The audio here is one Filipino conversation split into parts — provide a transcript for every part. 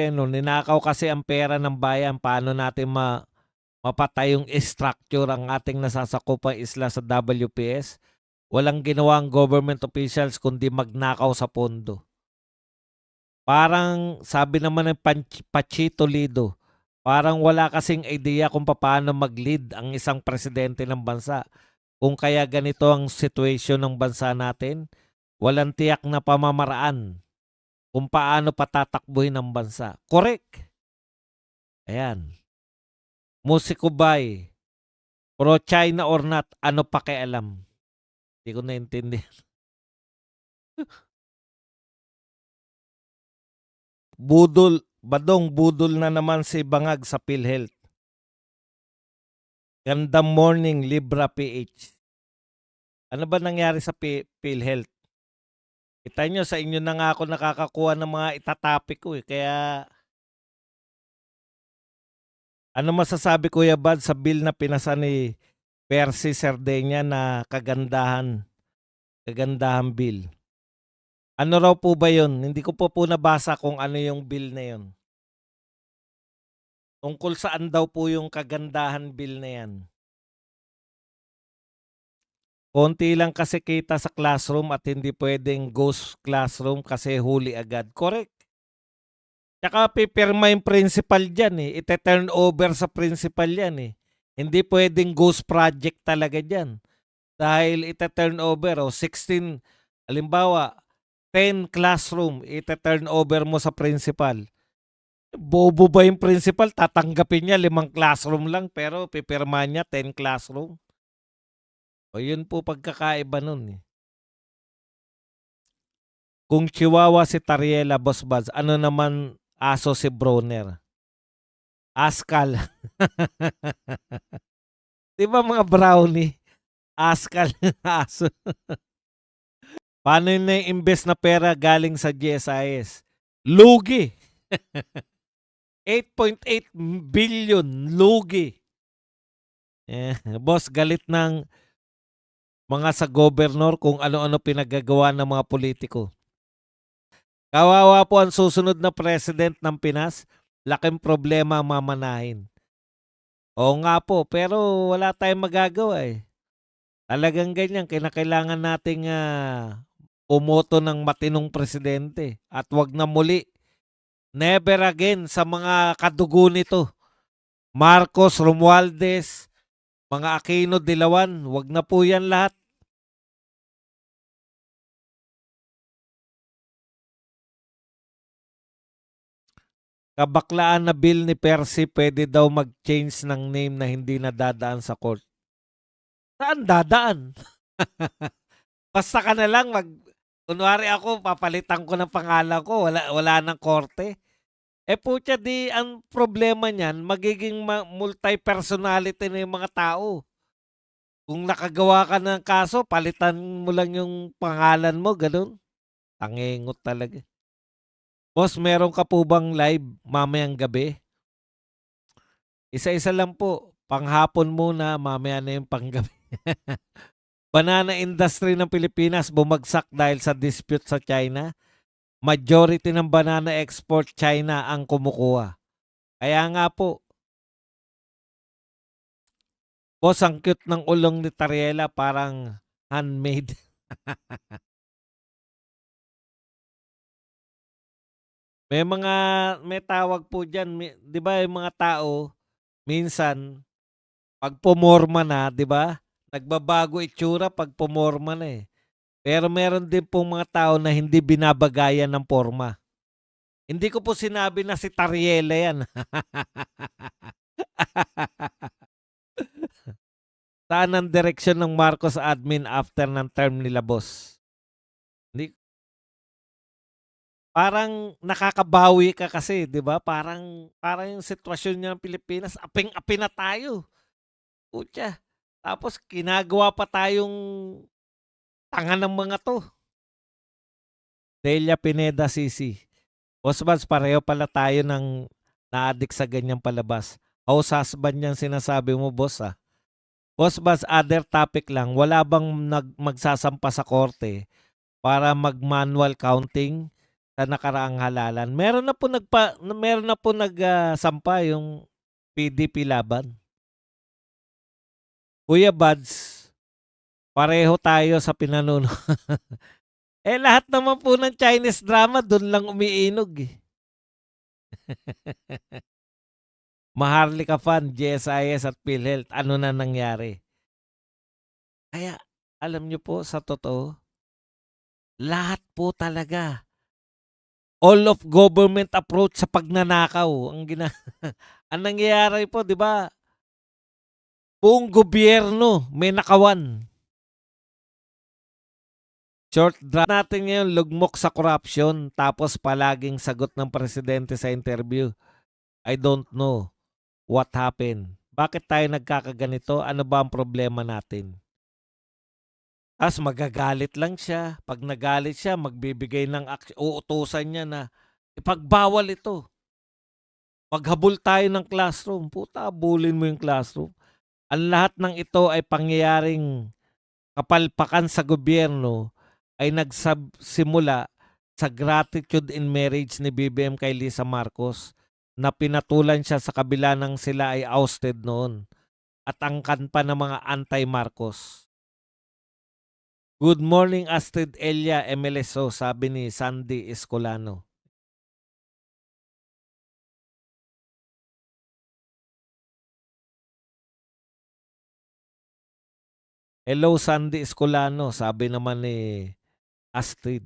no, ninakaw kasi ang pera ng bayan, paano natin mapatay yung structure ang ating nasasakupang isla sa WPS? Walang ginawa ang government officials kundi magnakaw sa pondo. Parang sabi naman ng Pachito Lido, parang wala kasing idea kung paano mag-lead ang isang presidente ng bansa. Kung kaya ganito ang situation ng bansa natin, walang tiyak na pamamaraan kung paano patatakbuhin ang bansa. Correct. Ayan. Musiko Bay, pro-China or not, ano pakialam? Hindi ko naintindihan. Budol na naman si Bangag sa PhilHealth. Gandang morning, Libra PH. Ano ba nangyari sa PhilHealth? Kita nyo, sa inyo na nga ako nakakakuha ng mga itatapik ko eh. Kaya, ano masasabi Kuya Bad sa bill na pinasa ni Percy Cerdeña na kagandahan bill? Ano raw po ba yun? Hindi ko po nabasa kung ano yung bill na yun. Tungkol saan daw po yung kagandahan bill na yan? Konti lang kasi kita sa classroom at hindi pwedeng ghost classroom kasi huli agad. Correct. Tsaka pipirma yung principal dyan eh. Ite-turn over sa principal yan eh. Hindi pwedeng ghost project talaga dyan. Dahil ite-turn over o 16, halimbawa, 10 classroom, ite-turn over mo sa principal. Bobo ba yung principal? Tatanggapin niya 5 classroom lang pero pipirma niya 10 classroom. O yun po pagkakaiba nun eh. Kung chihuahua si Tariela, Boss Buds, ano naman aso si Broner? Askal. Di ba mga brownie? Askal yung aso. Paano yun na yung imbes na pera galing sa GSIS? Lugi. 8.8 billion lugi. Boss, galit ng mga sa gobernador kung ano-ano pinagagawa ng mga politiko. Kawawa po ang susunod na president ng Pinas. Laking problema ang mamanahin. Oo nga po, pero wala tayong magagawa eh. Talagang ganyan, kinakailangan nating umoto ng matinong presidente. At wag na muli, never again sa mga kadugo nito. Marcos, Romualdez, mga Aquino, Dilawan, wag na po yan lahat. Kabaklaan na bill ni Percy, pwede daw mag-change ng name na hindi nadadaan sa court. Saan dadaan? Basta ka na lang kunwari ako, papalitan ko ng pangalan ko, wala nang korte. Putya di, ang problema niyan, magiging multi-personality na yung mga tao. Kung nakagawa ka ng kaso, palitan mo lang yung pangalan mo, ganun. Tangengot talaga. Boss, meron ka po bang live mamayang gabi? Isa-isa lang po. Panghapon muna, mamaya na yung panggabi. Banana industry ng Pilipinas bumagsak dahil sa dispute sa China. Majority ng banana export China ang kumukuha. Kaya nga po, boss, ang cute ng ulong ni Tariela, parang handmade. May tawag po dyan. Di ba yung mga tao, minsan, pag pumorma na, di ba? Nagbabago itsura pag pumorma na eh. Pero meron din pong mga tao na hindi binabagayan ng forma. Hindi ko po sinabi na si Tariela yan. Saan ang direksyon ng Marcos admin after ng term nila, boss? Hindi, parang nakakabawi ka kasi, 'di ba? Parang yung sitwasyon niya ng Pilipinas, aping-api na tayo. Putya. Tapos kinagawa pa tayong tanga ng mga 'to. Delia Pineda CC. Boss Buds, pareho pala tayo ng na-addict sa ganyang palabas. House husband yan sinasabi mo, boss ah. Boss Buds, other topic lang. Wala bang magsasampa sa korte para mag-manual counting sa nakaraang halalan. Meron na po sampa yung PDP laban. Kuya Buds, pareho tayo sa pinanuno. Lahat naman po ng Chinese drama dun lang umiinog, eh. Maharlika Fan, GSIS at PhilHealth, ano na nangyari? Kaya alam niyo po sa totoo, lahat po talaga all of government approach sa pagnanakaw ang nangyayari po, 'di ba? Buong gobyerno may nakawan. Short draft natin ngayon, lugmok sa corruption, tapos palaging sagot ng presidente sa interview, I don't know what happened. Bakit tayo nagkakaganito? Ano ba ang problema natin? As magagalit lang siya. Pag nagalit siya, magbibigay ng uutusan niya na ipagbawal ito. Maghabol tayo ng classroom. Puta, habulin mo yung classroom. Ang lahat ng ito ay pangyayaring kapalpakan sa gobyerno ay nagsimula sa gratitude in marriage ni BBM kay Lisa Marcos na pinatulan siya sa kabila ng sila ay ousted noon at angkan pa ng mga anti-Marcos. Good morning Astrid Elia MLSO, sabi ni Sandy Escolano. Hello Sandy Escolano, sabi naman ni Astrid.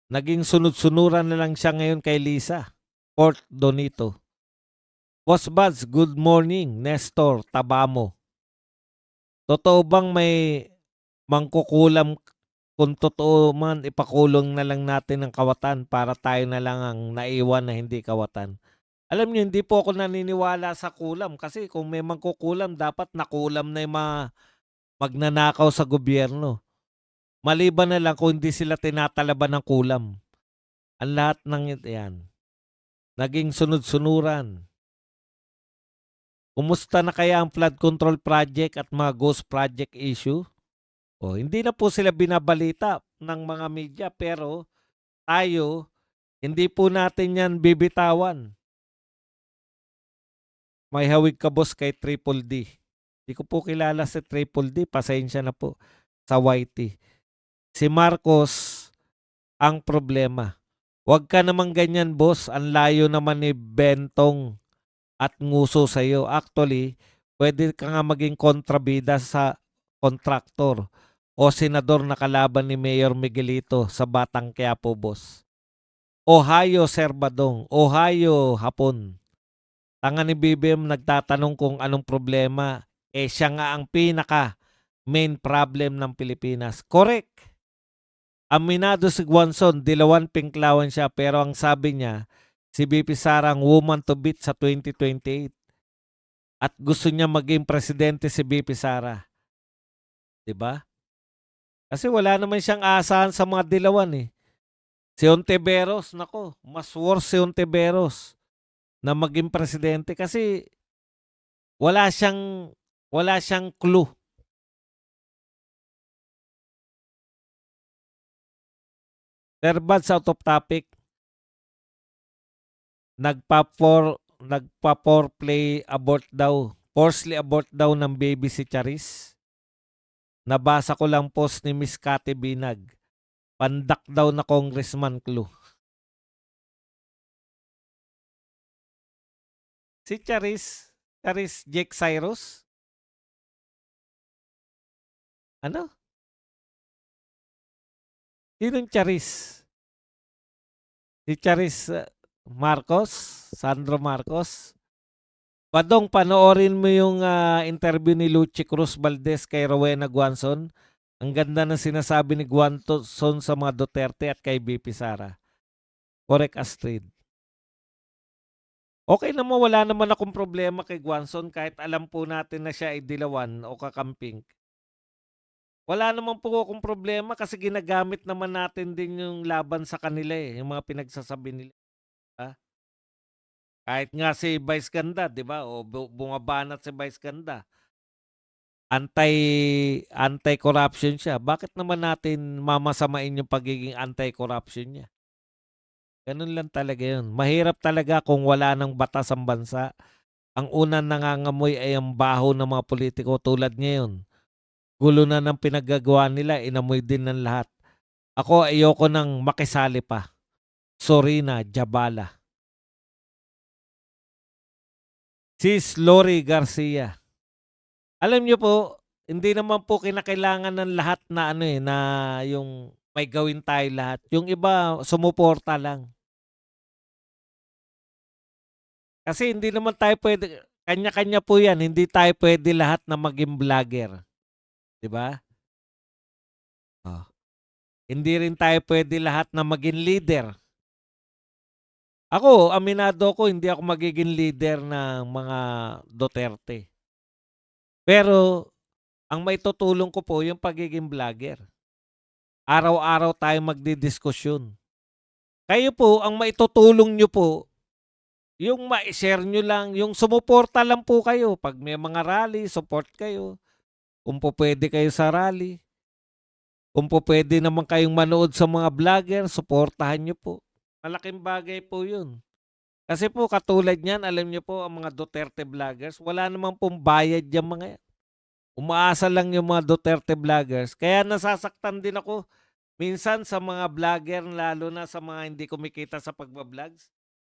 Naging sunod-sunuran na lang siya ngayon kay Lisa. Port Donito. Boss Buds, good morning. Nestor Tabamo. Totoo bang may mangkukulam? Kung totoo man, ipakulong na lang natin ang kawatan para tayo na lang ang naiwan na hindi kawatan. Alam niyo, hindi po ako naniniwala sa kulam kasi kung may mangkukulam, dapat nakulam na yung mga magnanakaw sa gobyerno. Maliban na lang kung hindi sila tinatalaban ng kulam. Ang lahat ng yan, naging sunod-sunuran. Kumusta na kaya ang flood control project at mga ghost project issue? Hindi na po sila binabalita ng mga media pero tayo, hindi po natin yan bibitawan. May hawig ka boss kay Triple D. Hindi ko po kilala si Triple D. Pasensya na po sa YT. Si Marcos ang problema. Huwag ka naman ganyan boss. Ang layo naman ni Bentong at nguso sa'yo. Actually, pwede ka nga maging kontrabida sa kontraktor o senador na kalaban ni Mayor Miguelito sa Batang Quiapo, boss. Ohio, Sir Badong. Ohio, Hapon. Tanga ni BBM nagtatanong kung anong problema. Siya nga ang pinaka main problem ng Pilipinas. Correct. Aminado si Guanzon, dilawan pinklawan siya pero ang sabi niya, si BP Sara ang woman to beat sa 2028. At gusto niya maging presidente si BP Sara. 'Di ba? Kasi wala naman siyang asahan sa mga dilawan eh. Si Ontiveros, nako, mas worse si Ontiveros na maging presidente kasi wala siyang clue. Terbad sa out of topic, nagpa-foreplay abort daw. Forcefully abort daw ng baby si Charis. Nabasa ko lang post ni Miss Kate Binag. Pandak daw na congressman clue. Si Charis Jake Cyrus? Ano? Sinong Charis? Si Charis Marcos? Sandro Marcos? Padong, panoorin mo yung interview ni Luchi Cruz Valdez kay Rowena Guanzon. Ang ganda ng sinasabi ni Guanzon sa mga Duterte at kay BP Sara. Correct, Astrid. Okay naman, wala naman akong problema kay Guanzon kahit alam po natin na siya ay dilawan o kakamping. Wala naman po akong problema kasi ginagamit naman natin din yung laban sa kanila eh, yung mga pinagsasabi nila. Kahit nga si Vice Ganda, 'di ba? O bumabanat si Vice Ganda. Anti-corruption siya. Bakit naman natin mamasamain yung pagiging anti-corruption niya? Ganun lang talaga yun. Mahirap talaga kung wala ng batas ang bansa. Ang unang nangangamoy ay ang baho ng mga politiko tulad ngayon. Gulo na ng pinaggagawa nila, inamoy din ng lahat. Ako ayoko nang makisali pa. Sorina Jabala. Sis Lori Garcia. Alam niyo po, hindi naman po kinakailangan ng lahat na ano na yung may gawin tayo lahat. Yung iba sumuporta lang. Kasi hindi naman tayo pwede, kanya-kanya po yan. Hindi tayo pwede lahat na maging vlogger. 'Di ba? Oh. Hindi rin tayo pwede lahat na maging leader. Ako, aminado ko, hindi ako magiging leader ng mga Duterte. Pero, ang maitutulong ko po yung pagiging vlogger. Araw-araw tayo magdidiskusyon. Kayo po, ang maitutulong nyo po, yung ma-share nyo lang, yung sumuporta lang po kayo. Pag may mga rally, support kayo. Kung po pwede kayo sa rally. Kung po pwede naman kayong manood sa mga vlogger, suportahan nyo po. Malaking bagay po yun. Kasi po katulad niyan, alam niyo po ang mga Duterte vloggers, wala naman pong bayad yung mga yan. Umaasa lang yung mga Duterte vloggers. Kaya nasasaktan din ako minsan sa mga vlogger, lalo na sa mga hindi kumikita sa pagbablog.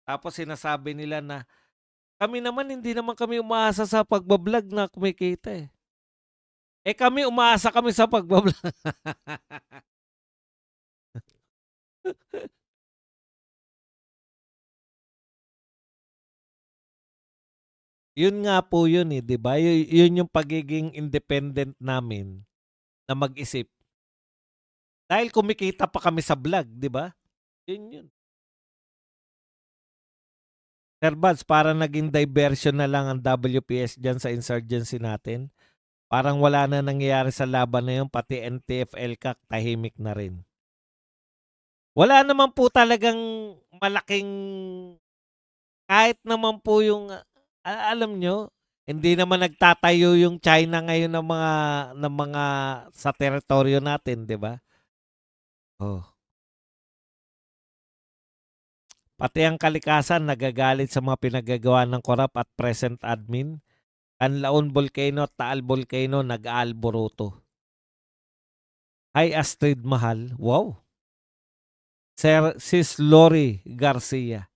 Tapos sinasabi nila na, kami naman, hindi naman kami umaasa sa pagbablog na kumikita eh. Eh kami, umaasa kami sa pagbablog. Yun nga po yun eh, di ba? Yun yung pagiging independent namin na mag-isip. Dahil kumikita pa kami sa vlog, di ba? Yun yun. Sir Buds, parang naging diversion na lang ang WPS dyan sa insurgency natin. Parang wala na nangyayari sa laban na yun, pati NTF-ELCAC tahimik na rin. Wala naman po talagang malaking, kahit naman po yung, alam nyo, hindi naman nagtatayo yung China ngayon ng mga sa teritoryo natin, di ba? Oh. Pati ang kalikasan nagagalit sa mga pinagagawa ng korap at present admin. Canlaon Volcano at Taal Volcano nag-aalboroto. Hi Astrid Mahal. Wow. Sir Sis Lori Garcia.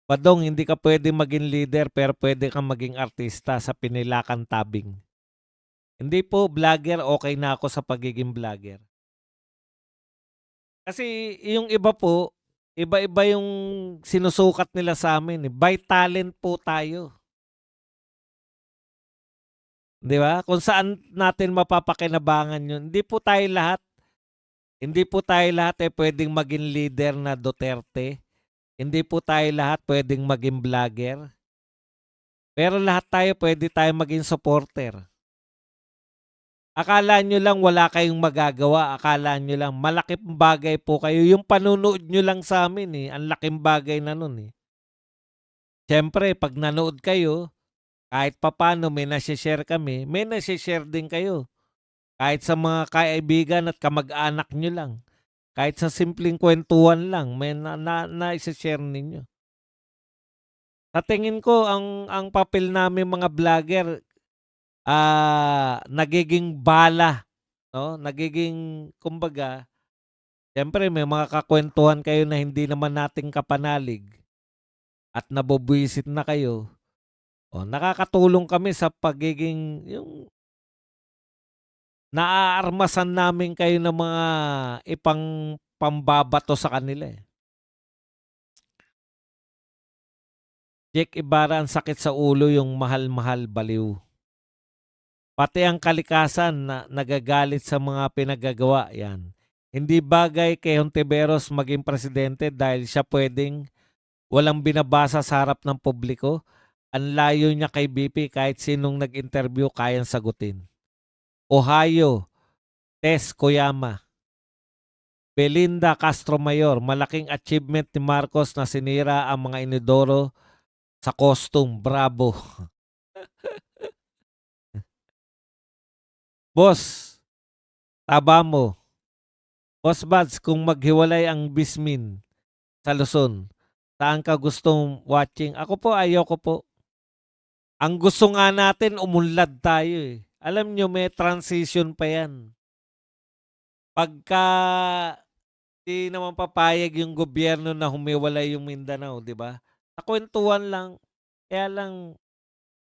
Badong, hindi ka pwede maging leader pero pwede kang maging artista sa Pinilakan Tabing. Hindi po, vlogger, okay na ako sa pagiging vlogger. Kasi yung iba po, iba-iba yung sinusukat nila sa amin. By talent po tayo. 'Di ba? Kung saan natin mapapakinabangan 'yun. Hindi po tayo lahat pwedeng maging leader na Duterte. Hindi po tayo lahat pwedeng maging vlogger. Pero lahat tayo pwede tayo maging supporter. Akala nyo lang wala kayong magagawa. Akala nyo lang malaking bagay po kayo. Yung panunood nyo lang sa amin ang laking bagay na nun Siyempre, pag nanood kayo, kahit papano may nasi-share kami, may nasi-share din kayo. Kahit sa mga kaibigan at kamag-anak nyo lang. Kahit sa simpleng kwentuhan lang, may na-share ninyo. Sa tingin ko, ang papel namin mga vlogger, nagiging bala. No? Nagiging, kumbaga, siyempre may mga kakwentuhan kayo na hindi naman nating kapanalig at nabubwisit na kayo. Nakakatulong kami sa pagiging, yung naaarmasan namin kayo ng mga ipang pambabato sa kanila Jack Ibarra, ang sakit sa ulo yung mahal-mahal baliw. Pati ang kalikasan na nagagalit sa mga pinagagawa yan. Hindi bagay kay Hontiveros maging presidente dahil siya pwedeng walang binabasa sa harap ng publiko. Ang layo niya kay BP, kahit sinong nag-interview kayang sagutin. Ohio, Tess Koyama. Belinda Castro Mayor, malaking achievement ni Marcos na sinira ang mga inidoro sa costume. Bravo. Boss, taba mo. Boss Buds, kung maghiwalay ang Bismin, sa Luzon? Saan ka gustong watching? Ako po, ayoko po. Ang gusto nga natin, umunlad tayo eh. Alam nyo, may transition pa yan. Pagka di naman papayag yung gobyerno na humiwalay yung Mindanao, di ba? Sa kwentuhan lang, kaya lang,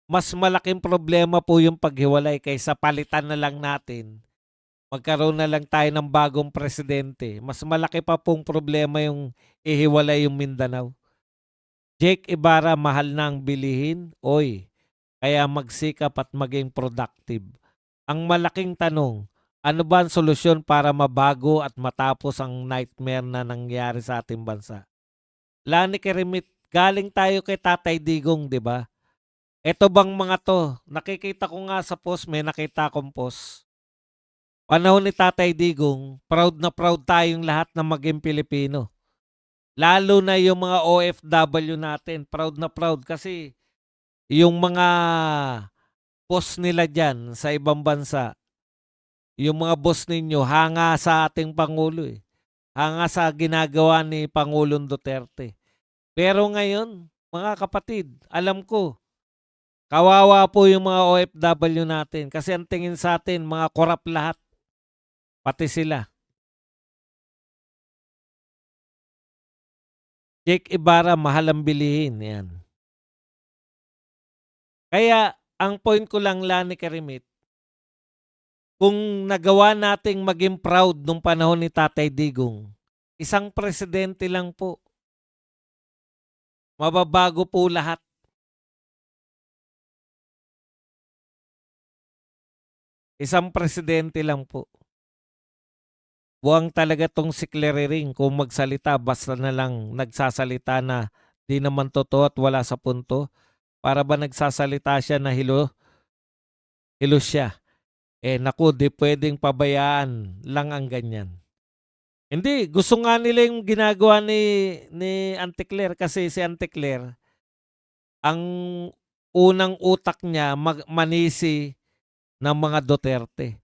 mas malaking problema po yung paghiwalay kaysa palitan na lang natin. Magkaroon na lang tayo ng bagong presidente. Mas malaki pa pong problema yung ihiwalay yung Mindanao. Jake Ibarra, mahal na ang bilihin? Oy, kaya magsikap at maging productive. Ang malaking tanong, ano ba ang solusyon para mabago at matapos ang nightmare na nangyari sa ating bansa? Lani Kerimit, galing tayo kay Tatay Digong, di ba? Ito bang mga to, nakikita ko nga sa post, may nakita akong post. Panahon ni Tatay Digong, proud na proud tayong lahat na maging Pilipino. Lalo na yung mga OFW natin, proud na proud kasi yung mga boss nila dyan sa ibang bansa, yung mga boss ninyo, hanga sa ating Pangulo eh. Hanga sa ginagawa ni Pangulong Duterte. Pero ngayon, mga kapatid, alam ko, kawawa po yung mga OFW natin kasi ang tingin sa atin, mga korap lahat, pati sila. Jake Ibarra, mahal ang bilihin. Yan. Kaya, ang point ko lang, Lani Karimit, kung nagawa nating maging proud nung panahon ni Tatay Digong, isang presidente lang po. Mababago po lahat. Isang presidente lang po. Buwang talaga tong si Clariring kung magsalita, basta na lang nagsasalita na di naman totoo at wala sa punto. Para ba nagsasalita siya na hilo siya? Naku, di pwedeng pabayaan lang ang ganyan. Hindi, gusto nga nila yung ginagawa ni Auntie Claire kasi si Auntie Claire, ang unang utak niya manisi ng mga Duterte.